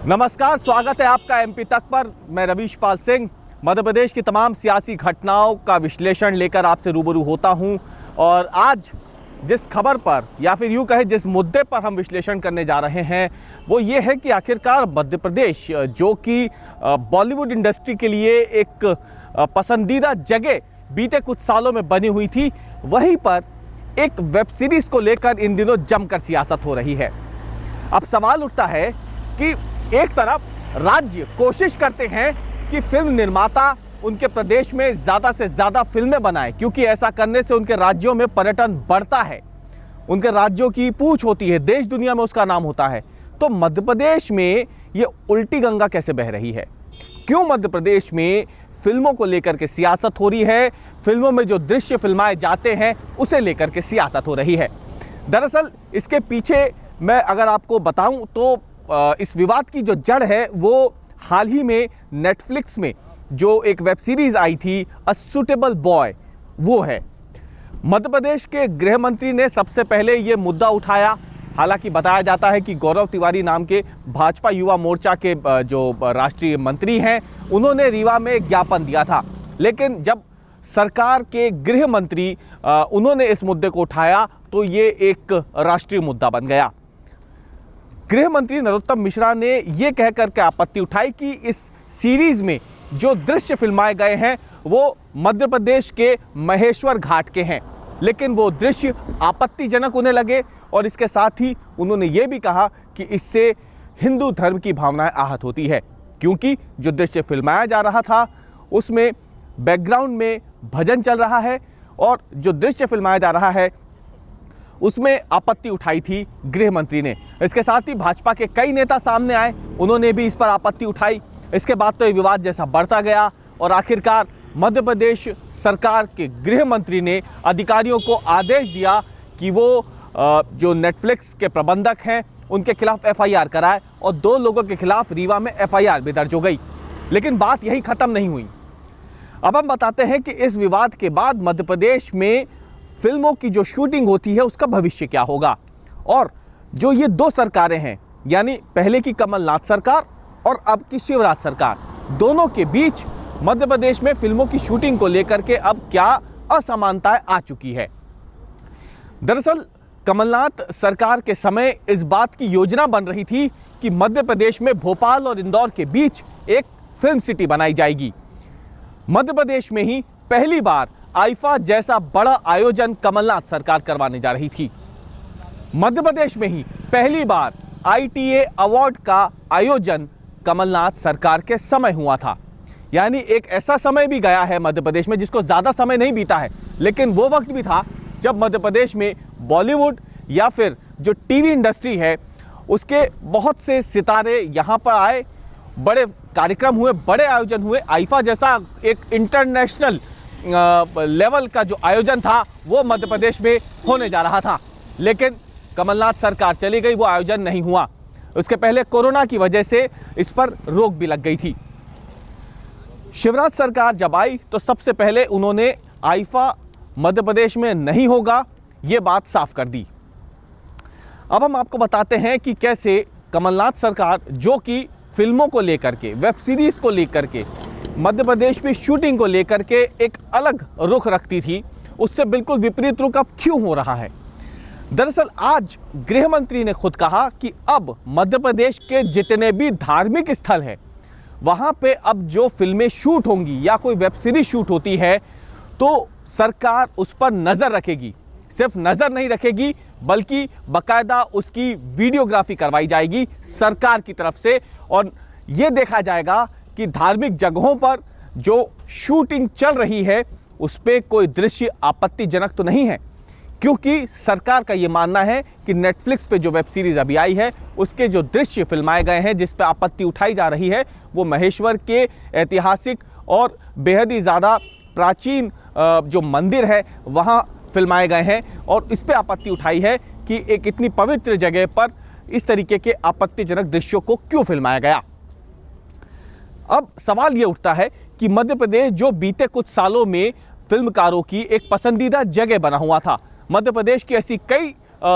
नमस्कार, स्वागत है आपका एमपी तक पर। मैं रवीश पाल सिंह मध्य प्रदेश की तमाम सियासी घटनाओं का विश्लेषण लेकर आपसे रूबरू होता हूं। और आज जिस खबर पर या फिर यूं कहे जिस मुद्दे पर हम विश्लेषण करने जा रहे हैं वो ये है कि आखिरकार मध्य प्रदेश जो कि बॉलीवुड इंडस्ट्री के लिए एक पसंदीदा जगह बीते कुछ सालों में बनी हुई थी, वहीं पर एक वेब सीरीज को लेकर इन दिनों जमकर सियासत हो रही है। अब सवाल उठता है कि एक तरफ राज्य कोशिश करते हैं कि फिल्म निर्माता उनके प्रदेश में ज़्यादा से ज़्यादा फिल्में बनाएं, क्योंकि ऐसा करने से उनके राज्यों में पर्यटन बढ़ता है, उनके राज्यों की पूछ होती है, देश दुनिया में उसका नाम होता है। तो मध्य प्रदेश में ये उल्टी गंगा कैसे बह रही है? क्यों मध्य प्रदेश में फिल्मों को लेकर के सियासत हो रही है? फिल्मों में जो दृश्य फिल्माए जाते हैं उसे लेकर के सियासत हो रही है। दरअसल इसके पीछे मैं अगर आपको बताऊं तो इस विवाद की जो जड़ है वो हाल ही में नेटफ्लिक्स में जो एक वेब सीरीज आई थी अ सूटेबल बॉय, वो है। मध्य प्रदेश के गृह मंत्री ने सबसे पहले ये मुद्दा उठाया। हालांकि बताया जाता है कि गौरव तिवारी नाम के भाजपा युवा मोर्चा के जो राष्ट्रीय मंत्री हैं, उन्होंने रीवा में एक ज्ञापन दिया था। लेकिन जब सरकार के गृह मंत्री उन्होंने इस मुद्दे को उठाया तो ये एक राष्ट्रीय मुद्दा बन गया। गृह मंत्री नरोत्तम मिश्रा ने यह कह करके आपत्ति उठाई कि इस सीरीज में जो दृश्य फिल्माए गए हैं वो मध्य प्रदेश के महेश्वर घाट के हैं, लेकिन वो दृश्य आपत्तिजनक उन्हें लगे। और इसके साथ ही उन्होंने ये भी कहा कि इससे हिंदू धर्म की भावनाएं आहत होती है, क्योंकि जो दृश्य फिल्माया जा रहा था उसमें बैकग्राउंड में भजन चल रहा है और जो दृश्य फिल्माया जा रहा है उसमें आपत्ति उठाई थी गृह मंत्री ने। इसके साथ ही भाजपा के कई नेता सामने आए, उन्होंने भी इस पर आपत्ति उठाई। इसके बाद तो ये विवाद जैसा बढ़ता गया और आखिरकार मध्य प्रदेश सरकार के गृह मंत्री ने अधिकारियों को आदेश दिया कि वो जो नेटफ्लिक्स के प्रबंधक हैं उनके खिलाफ एफआईआर कराए और 2 लोगों के खिलाफ रीवा में एफआईआर भी दर्ज हो गई। लेकिन बात यही खत्म नहीं हुई। अब हम बताते हैं कि इस विवाद के बाद मध्य प्रदेश में फिल्मों की जो शूटिंग होती है उसका भविष्य क्या होगा। और जो ये 2 सरकारें हैं, यानी पहले की कमलनाथ सरकार और अब की शिवराज सरकार, दोनों के बीच मध्य प्रदेश में फिल्मों की शूटिंग को लेकर के अब क्या असमानताएं आ चुकी है। दरअसल कमलनाथ सरकार के समय इस बात की योजना बन रही थी कि मध्य प्रदेश में भोपाल और इंदौर के बीच एक फिल्म सिटी बनाई जाएगी। मध्य प्रदेश में ही पहली बार आईफा जैसा बड़ा आयोजन कमलनाथ सरकार करवाने जा रही थी। मध्य प्रदेश में ही पहली बार आईटीए अवार्ड का आयोजन कमलनाथ सरकार के समय हुआ था। यानी एक ऐसा समय भी गया है मध्य प्रदेश में जिसको ज़्यादा समय नहीं बीता है, लेकिन वो वक्त भी था जब मध्य प्रदेश में बॉलीवुड या फिर जो टीवी इंडस्ट्री है उसके बहुत से सितारे यहाँ पर आए, बड़े कार्यक्रम हुए, बड़े आयोजन हुए। आईफा जैसा एक इंटरनेशनल लेवल का जो आयोजन था वो मध्य प्रदेश में होने जा रहा था, लेकिन कमलनाथ सरकार चली गई, वो आयोजन नहीं हुआ। उसके पहले कोरोना की वजह से इस पर रोक भी लग गई थी। शिवराज सरकार जब आई तो सबसे पहले उन्होंने आईफा मध्य प्रदेश में नहीं होगा ये बात साफ कर दी। अब हम आपको बताते हैं कि कैसे कमलनाथ सरकार, जो कि फिल्मों को लेकर के, वेब सीरीज को लेकर के, मध्य प्रदेश में शूटिंग को लेकर के एक अलग रुख रखती थी, उससे बिल्कुल विपरीत रुख अब क्यों हो रहा है। दरअसल आज गृह मंत्री ने खुद कहा कि अब मध्य प्रदेश के जितने भी धार्मिक स्थल हैं वहाँ पे अब जो फिल्में शूट होंगी या कोई वेब सीरीज शूट होती है तो सरकार उस पर नज़र रखेगी। सिर्फ नज़र नहीं रखेगी बल्कि बाकायदा उसकी वीडियोग्राफी करवाई जाएगी सरकार की तरफ से, और ये देखा जाएगा कि धार्मिक जगहों पर जो शूटिंग चल रही है उस पर कोई दृश्य आपत्तिजनक तो नहीं है, क्योंकि सरकार का ये मानना है कि नेटफ्लिक्स पे जो वेब सीरीज अभी आई है उसके जो दृश्य फिल्माए गए हैं जिस पे आपत्ति उठाई जा रही है वो महेश्वर के ऐतिहासिक और बेहद ही ज़्यादा प्राचीन जो मंदिर है वहाँ फिल्माए गए हैं, और इस पे आपत्ति उठाई है कि एक इतनी पवित्र जगह पर इस तरीके के आपत्तिजनक दृश्यों को क्यों फिल्माया गया। अब सवाल ये उठता है कि मध्य प्रदेश जो बीते कुछ सालों में फिल्मकारों की एक पसंदीदा जगह बना हुआ था, मध्य प्रदेश की ऐसी कई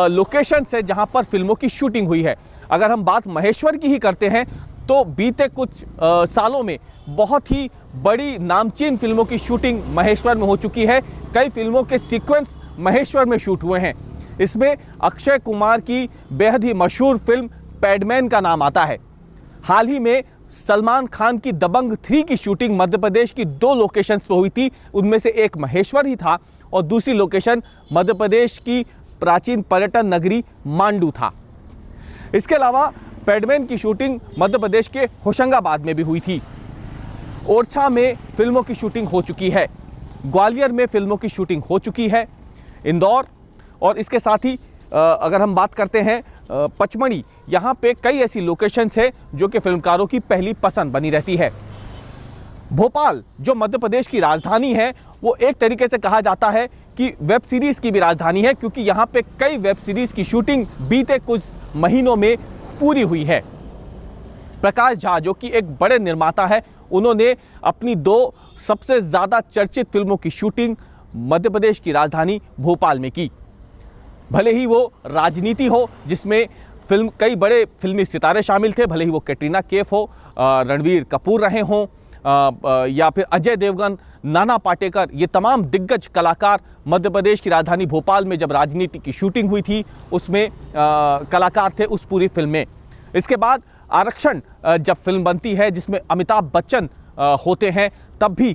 लोकेशंस है जहां पर फिल्मों की शूटिंग हुई है। अगर हम बात महेश्वर की ही करते हैं तो बीते कुछ सालों में बहुत ही बड़ी नामचीन फिल्मों की शूटिंग महेश्वर में हो चुकी है। कई फिल्मों के सीक्वेंस महेश्वर में शूट हुए हैं। इसमें अक्षय कुमार की बेहद ही मशहूर फिल्म पैडमैन का नाम आता है। हाल ही में सलमान खान की दबंग 3 की शूटिंग मध्य प्रदेश की 2 लोकेशंस पर हुई थी। उनमें से एक महेश्वर ही था और दूसरी लोकेशन मध्य प्रदेश की प्राचीन पर्यटन नगरी मांडू था। इसके अलावा पैडमैन की शूटिंग मध्य प्रदेश के होशंगाबाद में भी हुई थी। ओरछा में फिल्मों की शूटिंग हो चुकी है। ग्वालियर में फिल्मों की शूटिंग हो चुकी है। इंदौर और इसके साथ ही अगर हम बात करते हैं पचमढ़ी, यहाँ पे कई ऐसी लोकेशंस हैं जो कि फिल्मकारों की पहली पसंद बनी रहती है। भोपाल जो मध्य प्रदेश की राजधानी है, वो एक तरीके से कहा जाता है कि वेब सीरीज़ की भी राजधानी है, क्योंकि यहाँ पे कई वेब सीरीज़ की शूटिंग बीते कुछ महीनों में पूरी हुई है। प्रकाश झा जो कि एक बड़े निर्माता है, उन्होंने अपनी 2 सबसे ज़्यादा चर्चित फिल्मों की शूटिंग मध्य प्रदेश की राजधानी भोपाल में की। भले ही वो राजनीति हो जिसमें कई बड़े फिल्मी सितारे शामिल थे, भले ही वो कैटरीना कैफ हो, रणवीर कपूर रहे हों या फिर अजय देवगन, नाना पाटेकर, ये तमाम दिग्गज कलाकार मध्य प्रदेश की राजधानी भोपाल में जब राजनीति की शूटिंग हुई थी उसमें कलाकार थे उस पूरी फिल्म में। इसके बाद आरक्षण जब फिल्म बनती है जिसमें अमिताभ बच्चन होते हैं, तब भी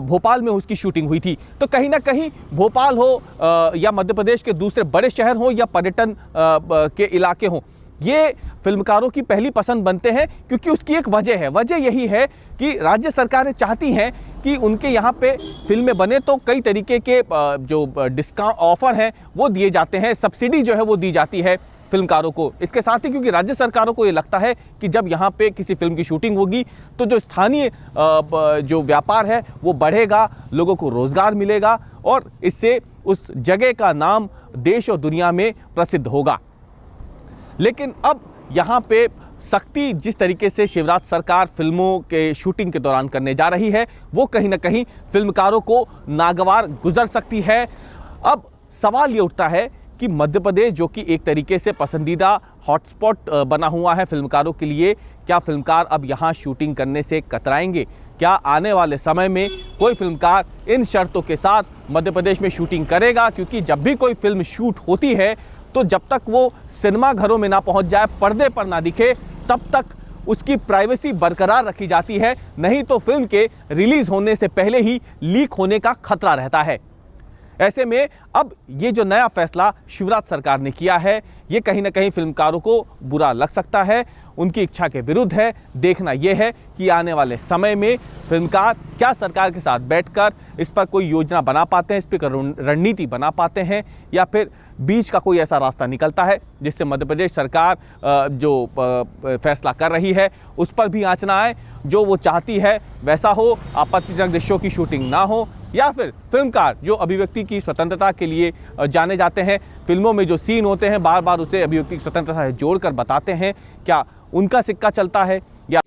भोपाल में उसकी शूटिंग हुई थी। तो कहीं ना कहीं भोपाल हो या मध्य प्रदेश के दूसरे बड़े शहर हों या पर्यटन के इलाके हों, ये फिल्मकारों की पहली पसंद बनते हैं, क्योंकि उसकी एक वजह है। वजह यही है कि राज्य सरकारें चाहती हैं कि उनके यहाँ पे फिल्में बने तो कई तरीके के जो डिस्काउंट ऑफर हैं वो दिए जाते हैं, सब्सिडी जो है वो दी जाती है फिल्मकारों को। इसके साथ ही क्योंकि राज्य सरकारों को ये लगता है कि जब यहाँ पे किसी फिल्म की शूटिंग होगी तो जो स्थानीय जो व्यापार है वो बढ़ेगा, लोगों को रोज़गार मिलेगा और इससे उस जगह का नाम देश और दुनिया में प्रसिद्ध होगा। लेकिन अब यहाँ पे सख्ती जिस तरीके से शिवराज सरकार फिल्मों के शूटिंग के दौरान करने जा रही है, वो कहीं ना कहीं फिल्मकारों को नागवार गुजर सकती है। अब सवाल ये उठता है कि मध्य प्रदेश जो कि एक तरीके से पसंदीदा हॉटस्पॉट बना हुआ है फिल्मकारों के लिए, क्या फिल्मकार अब यहाँ शूटिंग करने से कतराएंगे? क्या आने वाले समय में कोई फिल्मकार इन शर्तों के साथ मध्य प्रदेश में शूटिंग करेगा? क्योंकि जब भी कोई फिल्म शूट होती है तो जब तक वो सिनेमा घरों में ना पहुंच जाए, पर्दे पर ना दिखे, तब तक उसकी प्राइवेसी बरकरार रखी जाती है। नहीं तो फिल्म के रिलीज होने से पहले ही लीक होने का खतरा रहता है। ऐसे में अब ये जो नया फैसला शिवराज सरकार ने किया है, ये कहीं ना कहीं फिल्मकारों को बुरा लग सकता है, उनकी इच्छा के विरुद्ध है। देखना यह है कि आने वाले समय में फिल्मकार क्या सरकार के साथ बैठकर इस पर कोई योजना बना पाते हैं, इस पर रणनीति बना पाते हैं, या फिर बीच का कोई ऐसा रास्ता निकलता है जिससे मध्य प्रदेश सरकार जो फैसला कर रही है उस पर भी आँच ना आए, जो वो चाहती है वैसा हो, आपत्तिजनक दृश्यों की शूटिंग ना हो, या फिर फिल्मकार जो अभिव्यक्ति की स्वतंत्रता के लिए जाने जाते हैं, फिल्मों में जो सीन होते हैं बार बार उसे अभिव्यक्ति की स्वतंत्रता से जोड़कर बताते हैं, क्या उनका सिक्का चलता है या